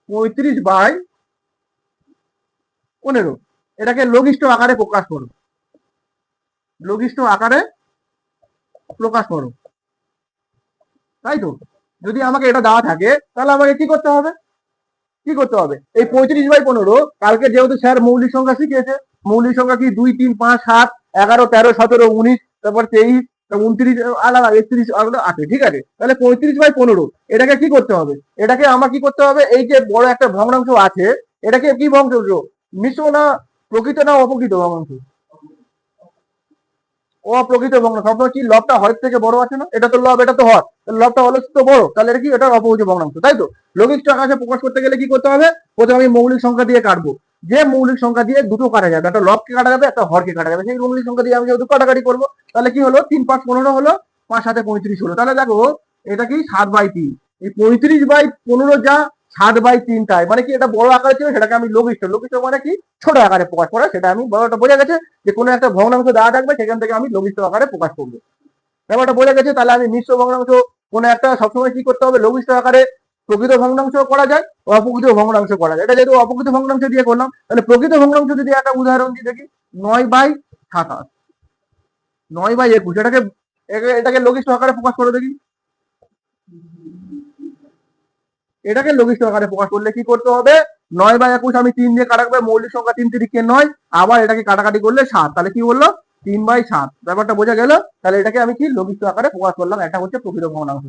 35/15 এটাকে লঘিষ্ঠ আকারে প্রকাশ করো। লঘিষ্ঠ আকারে প্রকাশ করো, তাই তো? যদি আমাকে এটা দেওয়া থাকে তাহলে আমাকে কি করতে হবে? এই 35/15 কালকে যেহেতু স্যার মৌলিক সংখ্যা শিখিয়েছে, মৌলিক সংখ্যা কি 2 3 5 7 11 13 17 19 তারপর 23 29 আলাদা 31 আলাদা আছে, ঠিক আছে? তাহলে 35/15 এটাকে কি করতে হবে? এটাকে আমার কি করতে হবে? এই যে বড় একটা ভগ্নাংশ আছে, এটাকে কি ভগ্নাংশ? মিশ্র না প্রকৃত না অপ্রকৃত ভগ্নাংশ? অপ্রকৃত ভগ্নাংশ। সবসময় কি লবটা হরের থেকে বড় আছে না? এটা তো লব, এটা তো হর, লবটা হলে তো বড়, তাহলে এটা কি? এটা অপ্রকৃত ভগ্নাংশ, তাই তো? লঘিষ্ঠ আকারে প্রকাশ করতে গেলে কি করতে হবে? প্রথমে আমি মৌলিক সংখ্যা দিয়ে কাটবো। যে মৌলিক সংখ্যা দিয়ে দুটো কাটা যাবে, একটা লবকে কাটা যাবে, একটা হরকে কাটা যাবে, সেই মৌলিক সংখ্যা দিয়ে আমি যেহেতু কাটাকাটি করবো, তাহলে কি হলো? 3 5 15 হলো, 5 7 35 হলো। তাহলে দেখো এটা কি 7/3। এই 35/15 যা 7/3 তাই মানে কি? এটা বড় আকারে ছিল, সেটাকে আমি লঘিষ্ঠ, লঘিষ্ঠ মানে কি? ছোট আকারে প্রকাশ করা, সেটা আমি বড়টা বোঝা গেছে যে কোনো একটা ভগ্নাংশ দেওয়া থাকবে, সেখান থেকে আমি লঘিষ্ঠ আকারে প্রকাশ করবো। ব্যাপারটা বোঝা গেছে? তাহলে আমি মিশ্র ভগ্নাংশ কোনো একটা সবসময় কি করতে হবে? লঘিষ্ঠ আকারে প্রকৃত ভগ্নাংশ করা যায়, অপ্রকৃত ভগ্নাংশ করা যায়। এটা যেহেতু অপ্রকৃত ভগ্নাংশ দিয়ে করলাম, তাহলে প্রকৃত ভগ্নাংশ যদি একটা উদাহরণ দিয়ে দেখি, 9/27, 9/21, এটাকে লঘিষ্ঠ আকারে প্রকাশ করে দেখি। এটাকে লঘিষ্ঠ আকারে প্রকাশ করলে কি করতে হবে? 9/21 আমি 3 দিয়ে কাটাবে, মৌলিক সংখ্যা 3 তিরিকে 9, আবার এটাকে কাটাকাটি করলে 7, তাহলে কি বললো? 3/7। ব্যাপারটা বোঝা গেল? তাহলে এটাকে আমি কি লঘিষ্ঠ আকারে প্রকাশ করলাম, এটা হচ্ছে প্রকৃত ভগ্নাংশ।